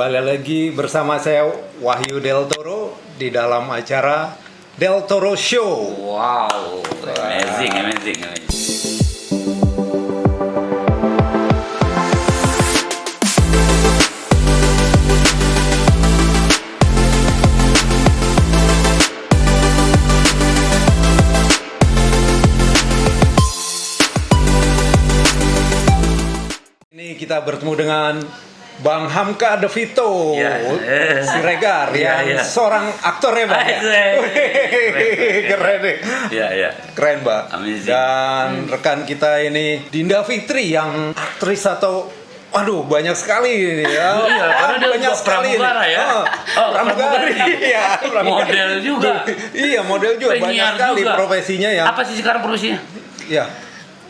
kembali lagi bersama saya Wahyu Del Toro di dalam acara Del Toro Show. Wow, amazing. Ini kita bertemu dengan Bang Hamka De Vito, Siregar, yang seorang aktor ya Bang. Keren deh. Keren Bang. Amazing. Dan rekan kita ini Dinda Fitri yang aktris atau banyak sekali ini ya. Iya, karena dia banyak juga pramugara ya. Pramugara. Iya, model juga. Iya, model juga. Banyak Penyiar sekali juga. profesinya ya. Apa sih sekarang profesinya? Iya.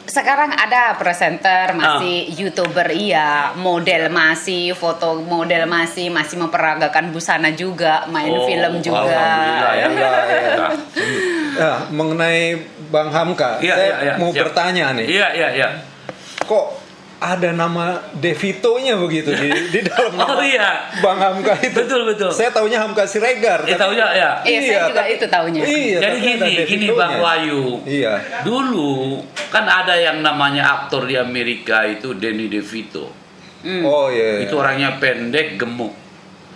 Sekarang ada presenter, masih YouTuber iya, model masih, foto model masih memperagakan busana juga, main film juga. Alhamdulillah ya. Ya, mengenai Bang Hamka, saya mau bertanya nih. Iya. Kok ada nama De Vito-nya begitu di dalam nama Bang Hamka itu? Betul. Saya taunya Hamka Siregar. Taunya ya. Iya, saya juga itu taunya. Iya, jadi gini Bang Wahyu. Iya. Dulu kan ada yang namanya aktor di Amerika itu Danny DeVito. Oh iya. Itu orangnya pendek, gemuk.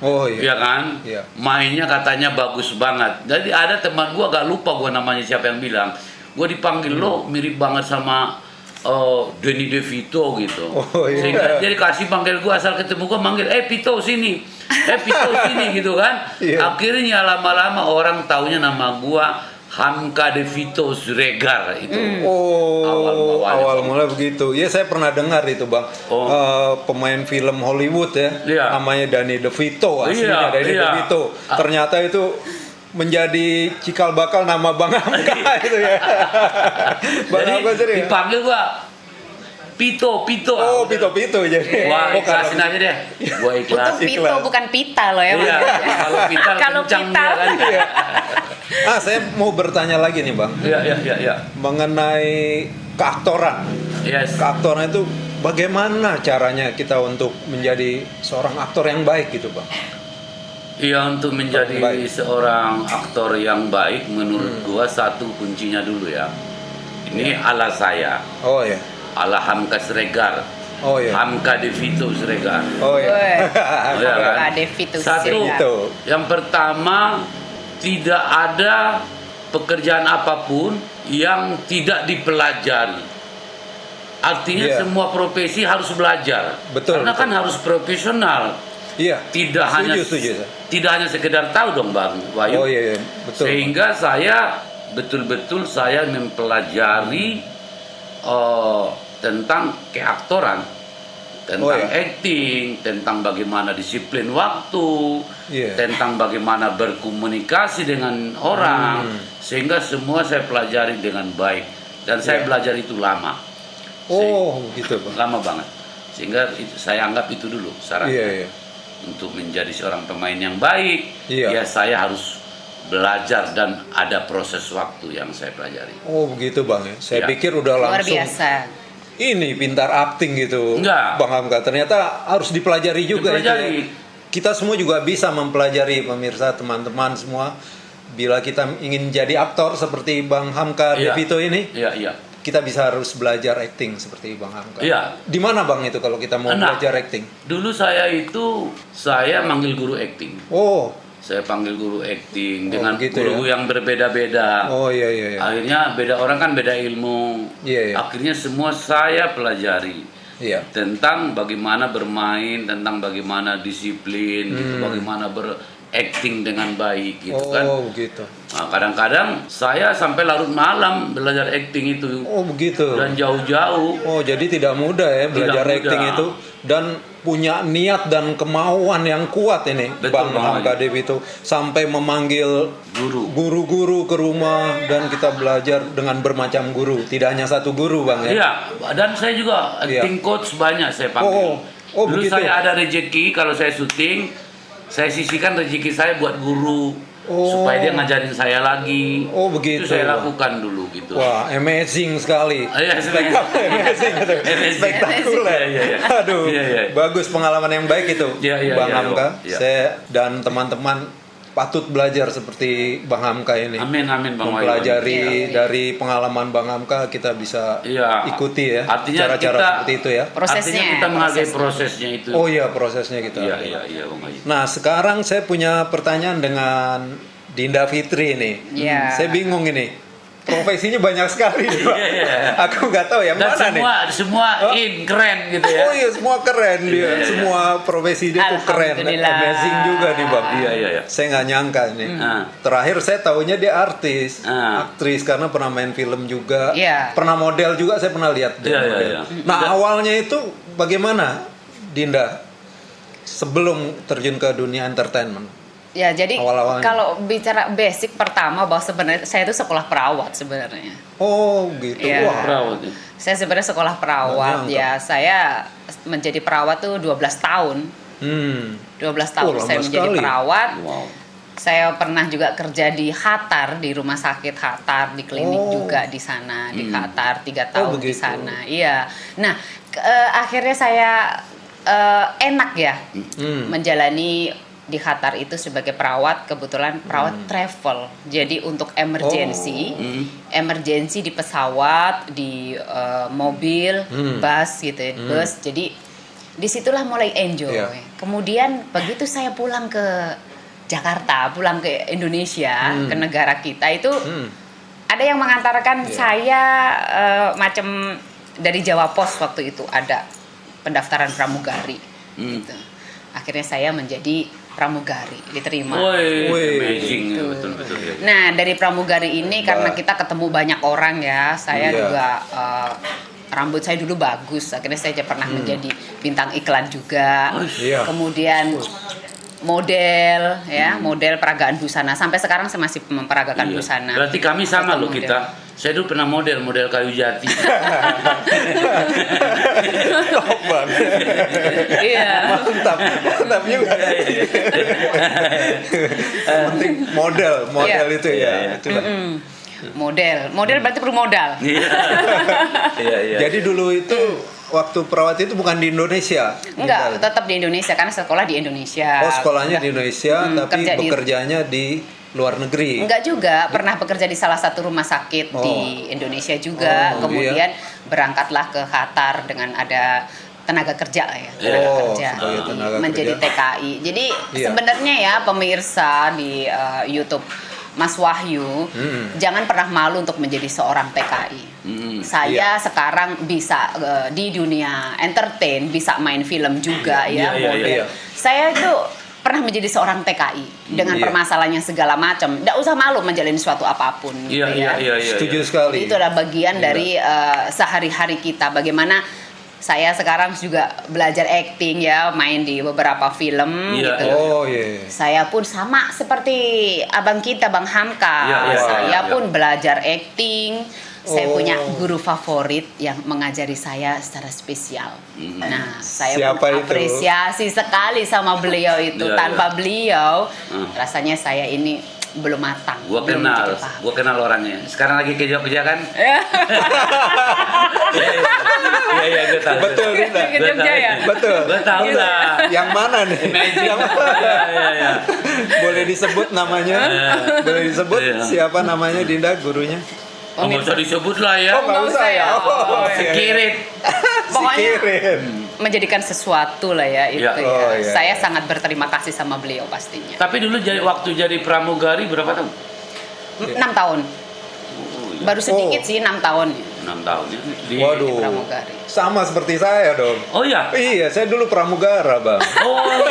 Oh iya. Iya kan? Iya. Mainnya katanya bagus banget. Jadi ada teman gua, gak lupa gua namanya siapa yang bilang, gua dipanggil lo mirip banget sama Danny DeVito gitu. Oh, iya. Sehingga jadi kasih panggil gua, asal ketemu gua manggil Vito sini. Vito sini gitu kan. Iya. Akhirnya lama-lama orang taunya nama gua Hamka De Vito Siregar itu. Awal mula begitu. Ya saya pernah dengar itu Bang. Pemain film Hollywood ya. Iya. Namanya Danny DeVito aslinya Danny DeVito. Ternyata itu menjadi cikal bakal nama Bang Hamka itu ya. Bang Hamka sendiri. Dipanggil gua Pito. Oh, Pito jadi. Wah, ikhlasin aja deh. Gua ikhlas. Untuk Pito bukan pita loh ya. Iya, kalau pita Kalau kencang pita. dia kan. Saya mau bertanya lagi nih Bang. Iya. Mengenai keaktoran. Yes. Keaktoran itu bagaimana caranya kita untuk menjadi seorang aktor yang baik gitu Bang? Iya, untuk menjadi Baik. seorang aktor yang baik menurut gua satu kuncinya dulu ya. Ini ala saya. Oh ya. Ala Hamka Siregar. Oh ya. Hamka De Vito Siregar. Oh ya. Iya kan? Hamka De Vito Satu, Siregar. yang pertama, tidak ada pekerjaan apapun yang tidak dipelajari. Artinya semua profesi harus belajar. Betul. Karena kan harus profesional. Iya. Tidak hanya sekedar tahu dong Bang Wahyu. Oh iya, betul. Sehingga saya betul-betul saya mempelajari tentang keaktoran, tentang acting, tentang bagaimana disiplin waktu, tentang bagaimana berkomunikasi dengan orang, sehingga semua saya pelajari dengan baik dan saya belajar itu lama. Gitu Bang. Lama banget. Sehingga saya anggap itu dulu syaratnya. Iya. Untuk menjadi seorang pemain yang baik, Iya. ya saya harus belajar dan ada proses waktu yang saya pelajari. Oh begitu Bang ya. Saya Iya. pikir udah Luar langsung biasa. ini pintar acting gitu. Enggak. Bang Hamka ternyata harus dipelajari juga Dipelajari. itu. Kita semua juga bisa mempelajari, pemirsa, teman-teman semua. Bila kita ingin jadi aktor seperti Bang Hamka De Vito ini, Iya. kita bisa harus belajar acting seperti Bang Hamka. Iya. Di mana Bang itu kalau kita mau belajar acting? Dulu saya manggil guru acting. Saya panggil guru acting dengan gitu guru yang berbeda-beda. Iya. Akhirnya beda orang kan beda ilmu. Iya. Akhirnya semua saya pelajari. Iya. Tentang bagaimana bermain, tentang bagaimana disiplin, gitu, bagaimana acting dengan baik gitu kan. Begitu. Nah, kadang-kadang saya sampai larut malam belajar acting itu. Begitu. Dan jauh-jauh. Jadi tidak mudah ya belajar Tidak acting mudah. itu, dan punya niat dan kemauan yang kuat ini. Betul, Bang Hamka De Vito sampai memanggil guru-guru ke rumah dan kita belajar dengan bermacam guru, tidak hanya satu guru Bang ya. Iya, dan saya juga acting coach banyak saya panggil. Dulu begitu. saya ada rezeki kalau saya syuting, saya sisihkan rezeki saya buat guru supaya dia ngajarin saya lagi. Oh, begitu. Itu saya lakukan dulu gitu. Wah, amazing sekali. Iya, Amazing gitu. Spektakuler. Iya. Aduh, bagus, pengalaman yang baik itu, Bang Hamka. Iya. Saya dan teman-teman patut belajar seperti Bang Hamka ini. Amin Bang Wayu. Mempelajari dari pengalaman Bang Hamka, kita bisa ikuti ya. Artinya cara-cara seperti itu ya. Artinya kita menghargai prosesnya itu. Oh iya, prosesnya kita. Iya Bang Wayu. Nah, sekarang saya punya pertanyaan dengan Dinda Fitri nih. Iya. Saya bingung ini. Profesinya banyak sekali nih, Pak. Aku nggak tahu yang Dan mana nih. semua keren gitu ya. Oh iya, semua keren dia. Semua profesi dia tuh keren. Amazing juga nih, Bang. Iya. Saya nggak nyangka nih. Terakhir saya tahunya dia artis, aktris karena pernah main film juga. Iya. Pernah model juga, saya pernah lihat dia. Iya. Nah, awalnya itu bagaimana, Dinda? Sebelum terjun ke dunia entertainment. Ya, jadi Awal-awalnya. kalau bicara basic pertama bahwa sebenarnya saya itu sekolah perawat sebenarnya. Oh, gitu. Ya. Wah. Perawat ya. Saya sebenarnya sekolah perawat. Ya, saya menjadi perawat tuh 12 tahun. 12 tahun lama saya menjadi sekali. perawat. Wow. Saya pernah juga kerja di Hatar, di rumah sakit Hatar, di klinik juga di sana, di Hatar 3 tahun di begitu. sana. Iya. Nah, akhirnya saya enak ya menjalani di Qatar itu sebagai perawat, kebetulan perawat travel. Jadi untuk emergency di pesawat, di mobil, bus gitu ya, bus. Jadi disitulah mulai enjoy. Kemudian begitu saya pulang ke Jakarta, pulang ke Indonesia, ke negara kita itu ada yang mengantarkan saya macam dari Jawa Pos waktu itu ada pendaftaran pramugari. Gitu. Akhirnya saya menjadi pramugari, diterima. Amazing ya, betul ya. Nah, dari pramugari ini karena kita ketemu banyak orang ya, saya juga rambut saya dulu bagus, akhirnya saya pernah menjadi bintang iklan juga. Kemudian model ya, model peragaan busana. Sampai sekarang saya masih memperagakan busana. Berarti kami sama loh kita. Saya dulu pernah model kayu jati. Top banget. Iya. Mantap juga. Yang penting model itu ya. Itulah. Model berarti perlu modal. Iya. Jadi dulu itu waktu perawat itu bukan di Indonesia? Enggak, tetap di Indonesia karena sekolah di Indonesia. Oh, sekolahnya di Indonesia, tapi bekerjanya di luar negeri? Enggak juga, pernah bekerja di salah satu rumah sakit di Indonesia juga. Kemudian berangkatlah ke Qatar dengan ada tenaga kerja ya, tenaga menjadi kerja. TKI. Jadi sebenarnya ya pemirsa di YouTube Mas Wahyu, jangan pernah malu untuk menjadi seorang TKI. Saya sekarang bisa di dunia entertain, bisa main film juga model. Saya itu pernah menjadi seorang TKI dengan permasalahannya segala macam. Nggak usah malu menjalani suatu apapun. Iya. Setuju sekali. Itu adalah bagian dari sehari-hari kita. Bagaimana saya sekarang juga belajar acting ya, main di beberapa film gitu. Saya pun sama seperti abang kita, Bang Hamka. Saya pun belajar acting. Saya punya guru favorit yang mengajari saya secara spesial. Nah, saya apresiasi sekali sama beliau itu. Tanpa beliau, rasanya saya ini belum matang. Gua kenal orangnya. Sekarang lagi ke Jogja kan? Iya, gue tahu. Betul, Dinda. Ke Jogja ya? Betul. Gue tahu lah. Yang mana nih? Yang mana? Boleh disebut namanya? Boleh disebut siapa namanya, Dinda, gurunya? Nggak usah disebut lah ya. Oh, nggak usah ya. Sikirit. Pokoknya menjadikan sesuatu lah ya itu Saya sangat berterima kasih sama beliau pastinya. Tapi dulu waktu jadi pramugari berapa tahun? 6 tahun. Baru sedikit sih 6 tahun. 6 tahun ya. Waduh. Pramugari. Sama seperti saya dong. Oh iya. Iya, saya dulu pramugara, Bang. Oh.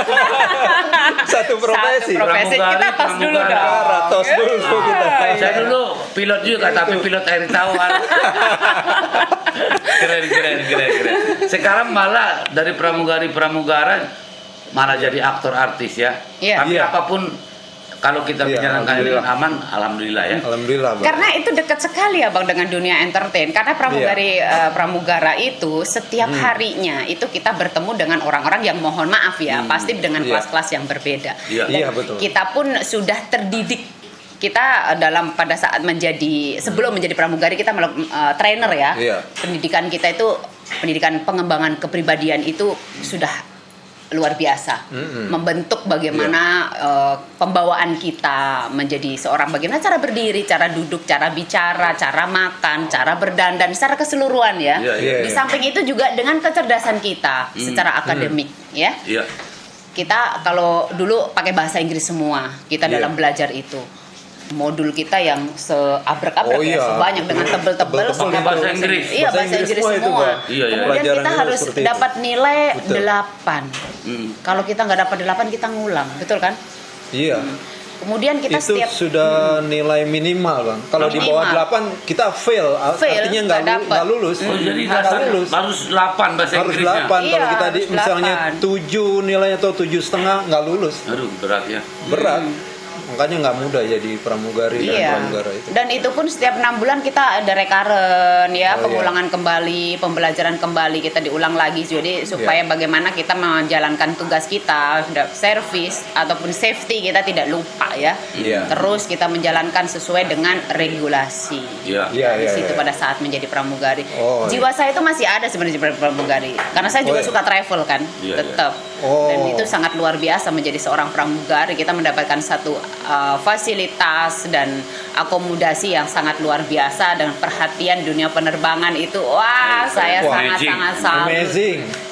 Satu profesi. Kita tos dulu dong. Tos dulu kita. Saya dulu pilot juga, tapi pilot air tawar. Keren. Sekarang malah dari pramugara malah jadi aktor artis ya. Tapi apapun kalau kita menjalankan dengan aman, alhamdulillah ya. Alhamdulillah, Bang. Karena itu dekat sekali ya Bang dengan dunia entertain. Karena pramugara itu setiap harinya itu kita bertemu dengan orang-orang yang mohon maaf ya, pasti dengan kelas-kelas yang berbeda. Dan betul. kita pun sudah terdidik. Kita pada saat sebelum menjadi pramugari kita trainer ya. Pendidikan kita itu pendidikan pengembangan kepribadian itu sudah luar biasa. Membentuk bagaimana pembawaan kita menjadi seorang, bagaimana cara berdiri, cara duduk, cara bicara, cara makan, cara berdandan secara keseluruhan ya. Di samping itu juga dengan kecerdasan kita secara akademik ya. Kita kalau dulu pakai bahasa Inggris semua kita dalam belajar itu. Modul kita yang seabrek-abrek sebanyak dengan tebel-tebel pakai bahasa Inggris. Iya, bahasa Inggris semua. Kemudian kita harus dapat nilai 8. Kalau kita nggak dapat 8 kita ngulang, betul kan? Iya. Kemudian kita itu sudah nilai minimal, Bang. Kalau di bawah 8 kita fail artinya nggak lulus. Jadi lulus. harus 8 bahasa Inggrisnya. Harus 8. Kalau kita misalnya 7 nilainya atau 7,5 nggak lulus. Aduh, berat ya. Berat. Makanya nggak mudah jadi pramugari dan pramugara itu. Dan itu pun setiap 6 bulan kita ada recurrent ya, pengulangan kembali, pembelajaran kembali, kita diulang lagi. Jadi supaya bagaimana kita menjalankan tugas kita, servis ataupun safety kita tidak lupa ya. Terus kita menjalankan sesuai dengan regulasi. Di situ pada saat menjadi pramugari. Jiwa saya itu masih ada sebenarnya sebagai pramugari. Karena saya juga suka travel kan, tetap. Dan itu sangat luar biasa menjadi seorang pramugari. Kita mendapatkan satu fasilitas dan akomodasi yang sangat luar biasa, dan perhatian dunia penerbangan itu saya sangat-sangat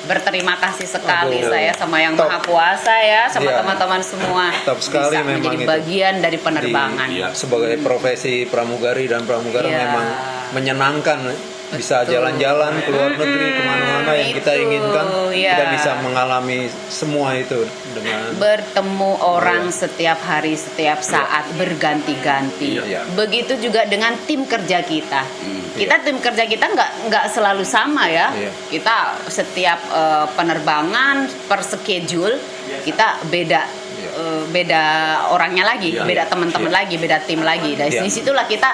berterima kasih sekali saya sama Yang Maha Kuasa ya, sama teman-teman semua sekali bisa menjadi bagian dari penerbangan. Sebagai profesi pramugari dan pramugara memang menyenangkan. Bisa jalan-jalan ke luar negeri kemana-mana yang kita inginkan, kita bisa mengalami semua itu dengan bertemu orang setiap hari, setiap saat, berganti-ganti. Begitu juga dengan tim kerja kita. Tim kerja kita nggak selalu sama ya. Kita setiap penerbangan per schedule kita beda orangnya lagi, beda teman-teman lagi, beda tim lagi. Dari situlah kita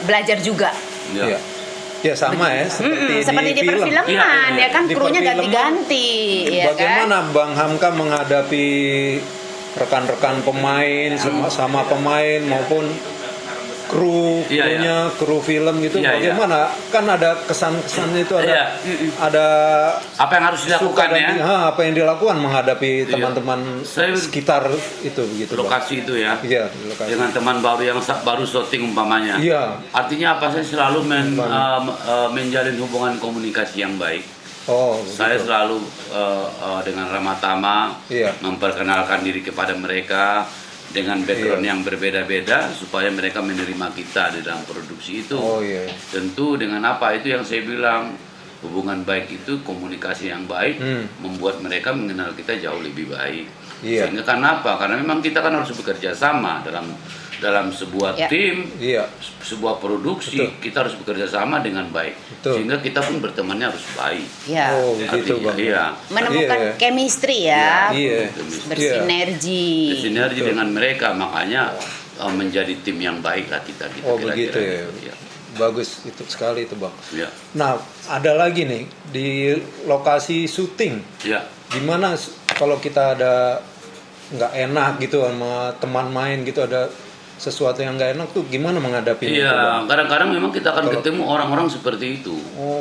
belajar juga. Ya sama ya, seperti di perfilman ya kan, krunya ganti-ganti. Bagaimana Bang Hamka menghadapi rekan-rekan pemain sama pemain maupun krunya kru film gitu, bagaimana kan ada kesan-kesan itu, ada apa yang harus dilakukan apa yang dilakukan menghadapi teman-teman sekitar itu begitu lokasi Bang. Itu ya, lokasi. Dengan teman baru yang baru syuting umpamanya, artinya apa, saya selalu menjalin hubungan komunikasi yang baik. Saya selalu dengan ramah tamah memperkenalkan diri kepada mereka dengan background yang berbeda-beda supaya mereka menerima kita di dalam produksi itu. Tentu dengan apa itu yang saya bilang, hubungan baik itu komunikasi yang baik membuat mereka mengenal kita jauh lebih baik. Sehingga kenapa? Karena memang kita kan harus bekerja sama dalam sebuah tim, sebuah produksi. Kita harus bekerja sama dengan baik. Sehingga kita pun bertemannya harus baik. Begitu Bang. Menemukan chemistry ya, bersinergi. Bersinergi dengan mereka, makanya menjadi tim yang baik lah kita. Begitu ya. Bagus itu sekali itu Bang. Nah, ada lagi nih di lokasi syuting. Gimana kalau kita ada nggak enak gitu sama teman main gitu, ada sesuatu yang nggak enak tuh gimana menghadapi itu? Kadang-kadang memang kita akan ketemu orang-orang seperti itu.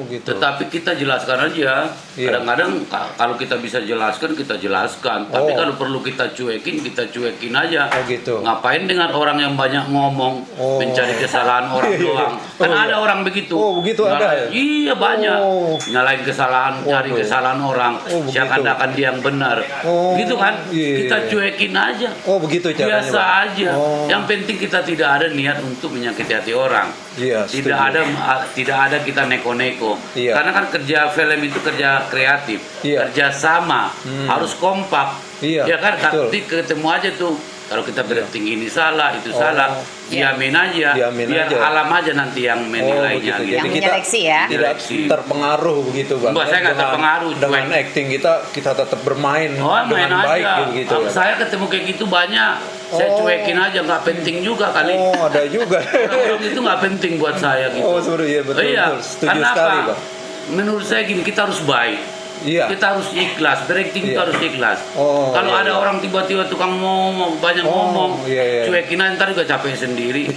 Gitu. Tetapi kita jelaskan aja. Kadang-kadang kalau kita bisa jelaskan, kita jelaskan. Tapi kalau perlu kita cuekin aja. Gitu. Ngapain dengan orang yang banyak ngomong, mencari kesalahan orang doang? Kan ada orang begitu. Begitu ada. Iya, banyak. Nyalain kesalahan, cari kesalahan orang. Seakan-akan dia yang benar. Gitu kan? Kita cuekin aja. Begitu caranya. Biasa aja. Yang penting kita tidak ada niat untuk menyakiti hati orang. Tidak ada kita neko-neko. Karena kan kerja film itu kerja kreatif, kerja sama, harus kompak. Kan, tapi ketemu aja tuh. Kalau kita berarti ini salah, itu salah, diamin aja, biar alam aja nanti yang menilainya. Gitu. Yang menyeleksi ya. Tidak terpengaruh begitu Bang. Saya nggak terpengaruh. Dengan acting kita tetap bermain dengan main baik aja. gitu. Saya ketemu kayak gitu banyak. Saya cuekin aja, nggak penting juga kali. Oh, ada juga. Orang itu nggak penting buat saya gitu. Oh, sorry, ya betul, Iya, betul. Setuju karena sekali, apa? Bang. Menurut saya gini, kita harus baik. Iya. Kita harus ikhlas, berakting itu Iya. harus ikhlas. Oh, kalau iya, ada iya. orang tiba-tiba tukang ngomong, banyak ngomong, iya. cuekin aja, ntar juga capek sendiri.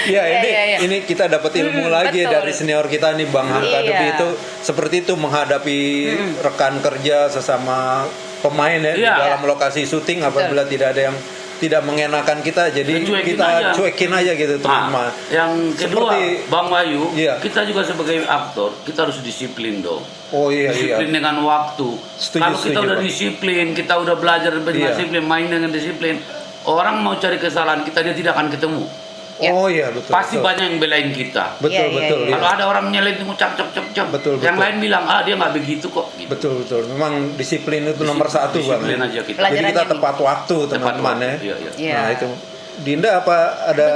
Iya, Iya. ini kita dapat ilmu lagi betul. dari senior kita nih Bang Hamka Iya. Devi itu seperti itu menghadapi rekan kerja sesama pemain ya di Iya. dalam lokasi syuting apabila tidak ada yang tidak mengenakan kita, jadi Cuekin kita aja. cuekin aja gitu teman-teman. Yang kedua, Seperti- Bang Wahyu, Iya. kita juga sebagai aktor, kita harus disiplin dong. Oh iya. Disiplin dengan waktu. Setuju, Kalau kita setuju, udah Bang. disiplin, kita udah belajar Iya. disiplin, main dengan disiplin, orang mau cari kesalahan kita, dia tidak akan ketemu. Ya. Oh iya betul. Pasti betul. banyak yang belain kita. Betul Iya, betul. iya. iya. Kalau ada orang nyalain itu cak. Betul, Yang betul. lain bilang, dia nggak begitu kok. Gitu. Betul. Memang disiplin itu nomor satu Bang. Disiplin ya. aja kita. Pelajarannya Jadi kita nih. tepat waktu Tepat teman-teman waktu. ya. Iya. Iya. Nah itu Dinda apa ada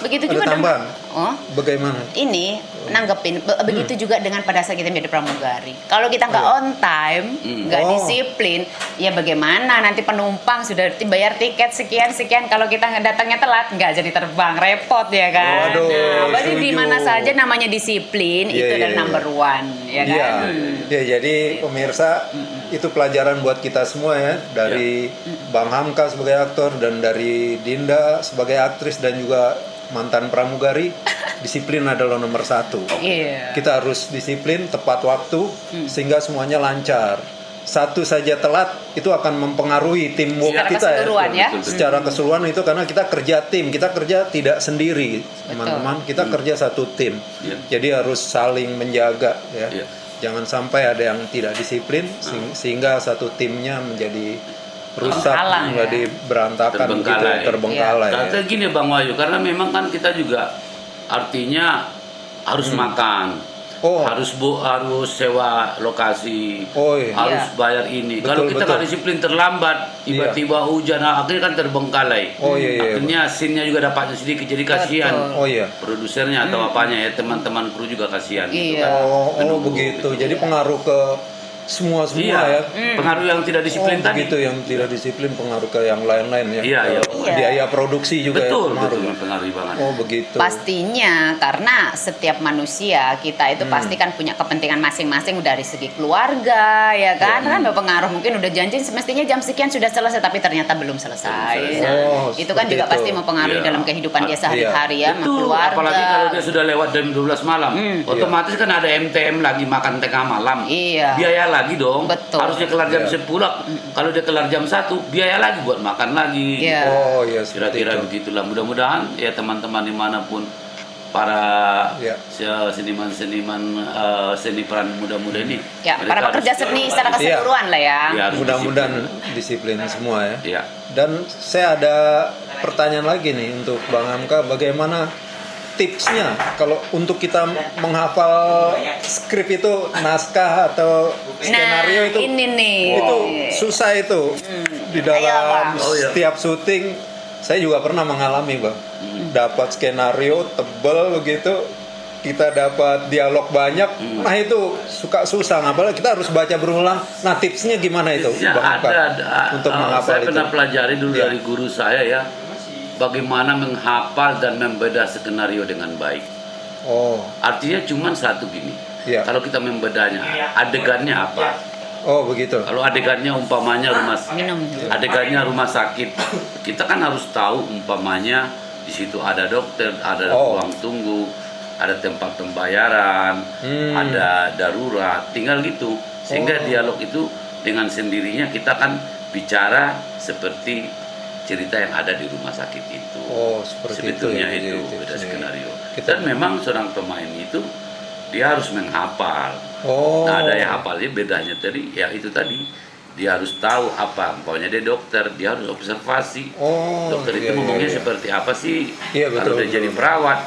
Begitu ada juga tambahan? Oh, Bagaimana? ini nanggepin begitu juga dengan pada saat kita menjadi pramugari. Kalau kita nggak on time, nggak Oh. disiplin, ya bagaimana nanti penumpang sudah bayar tiket sekian, kalau kita datangnya telat nggak jadi terbang, repot ya kan. Waduh, Nah, berarti di setuju. mana saja namanya disiplin Iya, itu iya, adalah iya. number one, ya Iya, kan. ya, jadi pemirsa itu pelajaran buat kita semua ya dari Bang Hamka sebagai aktor dan dari Dinda sebagai aktris dan juga mantan pramugari, disiplin adalah nomor satu. Iya. Kita harus disiplin, tepat waktu sehingga semuanya lancar. Satu saja telat itu akan mempengaruhi teamwork Secara kita keseluruhan ya. Secara keseluruhan itu karena kita kerja tim, kita kerja tidak sendiri, teman-teman. Kita kerja satu tim. Iya. Jadi harus saling menjaga ya. Iya. Jangan sampai ada yang tidak disiplin sehingga satu timnya menjadi rusak, Terhalang, menjadi berantakan Terbengkalai. gitu, terbengkalai. Kata ya. gini Bang Wahyu, karena memang kan kita juga artinya harus makan. Oh. Harus sewa lokasi, Oh, iya. harus Iya. bayar ini. Betul, Kalau kita betul. nggak disiplin terlambat, tiba-tiba hujan, akhirnya kan terbengkalai. Oh, iya. Akhirnya scene-nya juga dapatnya sedikit, jadi kasihan. Betul. Oh iya. Produsernya atau apanya ya, teman-teman kru juga kasihan. Gitu Iya. kan. Oh Menunggu begitu. gitu. Jadi pengaruh ke semua Iya, ya. pengaruh yang tidak disiplin tadi. Begitu yang tidak disiplin pengaruh ke yang lain-lain ya. Iya, iya. Ke biaya produksi juga Betul, ya pengaruh. betul, mempengaruhi banget. Oh begitu. Pastinya karena setiap manusia kita itu pasti kan punya kepentingan masing-masing dari segi keluarga ya kan kan berpengaruh, mungkin udah janji semestinya jam sekian sudah selesai tapi ternyata belum selesai. Belum selesai. Nah, Oh, itu kan seperti juga itu. pasti mempengaruhi Iya. dalam kehidupan dia sehari-hari ya sama Betul, keluarga. apalagi kalau dia sudah lewat jam 12 malam, otomatis kan ada MTM lagi, makan tengah malam. Iya. Biaya lagi dong. Betul. Harusnya kelar jam Iya. 10. Kalau dia kelar jam 1, biaya lagi buat makan lagi. Iya. Oh iya seperti Kira-kira itu. begitulah. Mudah-mudahan ya teman-teman dimanapun para Iya. seniman-seniman seni peran muda-muda ini. Ya, mereka para harus- pekerja seni secara keseluruhan lah ya. Iya, harus Mudah-mudahan disiplin semua ya. Iya. Dan saya ada pertanyaan lagi nih untuk Bang Hamka, bagaimana tipsnya kalau untuk kita menghafal skrip itu, naskah atau skenario itu ini nih. itu susah itu di Ayo, dalam Bang. Oh, iya. setiap syuting. Saya juga pernah mengalami Bang, dapat skenario tebel begitu, kita dapat dialog banyak, nah itu suka susah, apalagi kita harus baca berulang. Nah tipsnya gimana itu Ya, Bang Hamka ada. untuk menghafal saya itu? pernah pelajari dulu Iya. dari guru saya ya, bagaimana menghafal dan membedah skenario dengan baik. Oh, Artinya cuma satu gini. Iya. Kalau kita membedahnya, adegannya apa? oh begitu. Kalau adegannya umpamanya Minum. adegannya rumah sakit, kita kan harus tahu umpamanya di situ ada dokter, ada Oh. ruang tunggu, ada tempat pembayaran, ada darurat, tinggal gitu. Sehingga dialog itu dengan sendirinya kita kan bicara seperti cerita yang ada di rumah sakit itu. Oh, seperti itu Sebetulnya ya, itu jadi beda tipsnya. skenario. Kita- Dan memang seorang pemain itu dia harus menghafal. Oh. Nah, ada yang hafalnya bedanya tadi, ya itu tadi. Dia harus tahu apa, pokoknya dia dokter, dia harus observasi. Oh, Dokter itu iya, ngomongnya iya. seperti apa sih? Iya, Kalau betul, dia jadi betul. perawat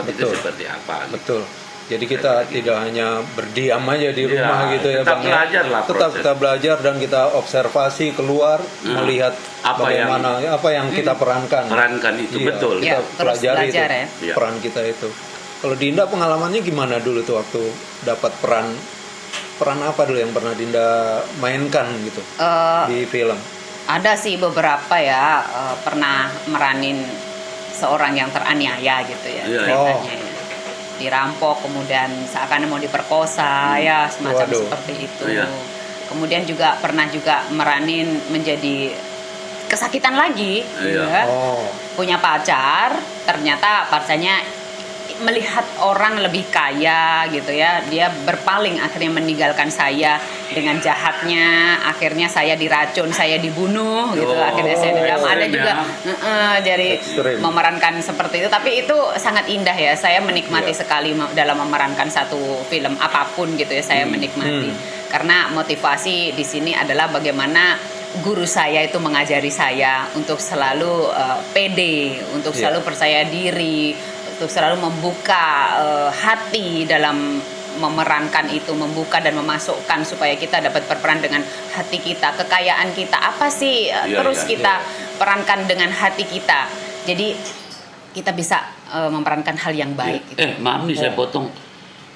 itu Betul. seperti apa? Gitu. Betul. Jadi kita tidak hanya berdiam aja di Iya, rumah gitu ya tetap Bang. belajar lah Tetap proses. kita belajar dan kita observasi keluar, melihat Apa bagaimana apa yang kita perankan. Perankan itu, Iya, betul. Kita Ya, terus pelajari belajar itu, ya. Iya. peran kita itu. Kalau Dinda pengalamannya gimana dulu tuh waktu dapat peran apa dulu yang pernah Dinda mainkan gitu Eh, di film? Ada sih beberapa ya, pernah meranin seorang yang teraniaya gitu ya ceritanya. Dirampok, kemudian seakan mau diperkosa, ya semacam seperti itu. Kemudian juga pernah juga meranin menjadi kesakitan lagi, ya. Punya pacar, ternyata pacarnya melihat orang lebih kaya gitu ya, dia berpaling, akhirnya meninggalkan saya dengan jahatnya, akhirnya saya diracun, saya dibunuh gitu, akhirnya saya dendam. Ada juga jadi memerankan seperti itu, tapi itu sangat indah ya, saya menikmati sekali dalam memerankan satu film apapun gitu ya, saya menikmati karena motivasi di sini adalah bagaimana guru saya itu mengajari saya untuk selalu pede, untuk selalu percaya diri, untuk selalu membuka hati dalam memerankan itu, membuka dan memasukkan supaya kita dapat berperan dengan hati kita, kekayaan kita apa sih, terus kita perankan dengan hati kita, jadi kita bisa memerankan hal yang baik. Maaf nih saya potong,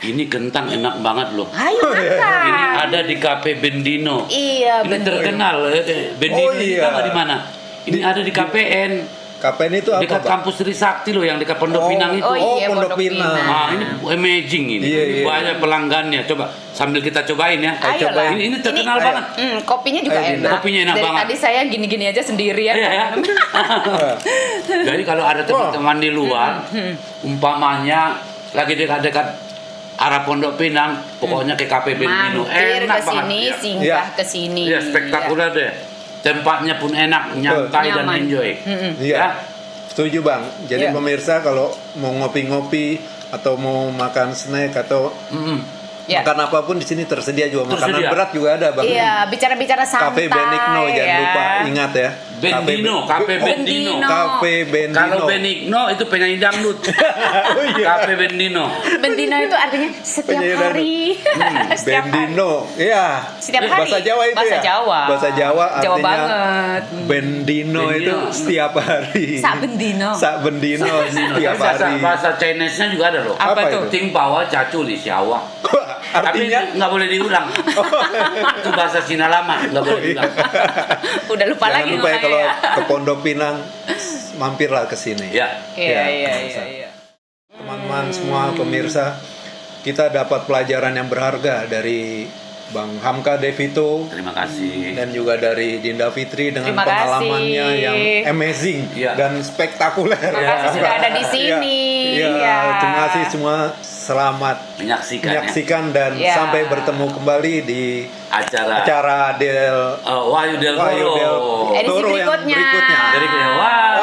ini kentang enak banget loh. Ayo makan. Ini ada di Cafe Bendino. Iya, ini terkenal. Bendino ini tahu di mana? Ini ada di KPN. KPN itu apa, dekat kampus Trisakti loh, yang dekat Pondok Pinang itu. Iya, Pondok Pinang. Ah, ini amazing ini. Banyak pelanggannya. Coba sambil kita cobain ya. Ayolah. Ini terkenal banget. Kopinya juga enak. Kopinya enak dari banget. Tadi saya gini-gini aja sendirian. Ya. Jadi kalau ada teman-teman di luar, umpamanya lagi dekat-dekat arah Pondok Pinang, pokoknya ke Cafe Bendino. Mampir Enak ke sini, banget. singgah ke sini. Iya, spektakuler deh. Tempatnya pun enak, nyantai dan enjoy. Iya. Setuju Bang. Jadi pemirsa kalau mau ngopi-ngopi atau mau makan snack atau makan apapun di sini tersedia juga. Makanan berat juga ada Bang. Iya, bicara-bicara santai. Cafe Benigno jangan lupa ingat ya. Cafe Bendino. Cafe Bendino. Kalau Benigno itu penyanyi dangdut. Cafe Bendino. Bendino itu artinya setiap hari. Bendino. Iya. Setiap hari. Bahasa Jawa itu Bahasa ya. Jawa. Bahasa Jawa artinya Jawa banget. Bendino itu setiap hari. Sak Bendino. Sak Bendino setiap hari. Bahasa Chinese-nya juga ada loh. Apa tuh? Ting bawa cacu di Siawak. Artinya tapi nggak boleh diulang. Itu bahasa Cina lama, nggak boleh diulang. Udah lupa jangan lagi. Lupa ya kalau ke Pondok Pinang mampirlah ke sini. Iya. Teman-teman semua pemirsa, kita dapat pelajaran yang berharga dari Bang Hamka Devito. Terima kasih. Dan juga dari Dinda Fitri dengan pengalamannya yang amazing dan spektakuler. Terima kasih sudah ada di sini. Terima kasih semua. Selamat menyaksikan dan sampai bertemu kembali di acara Wahyu Del Toro edisi berikutnya. Wah.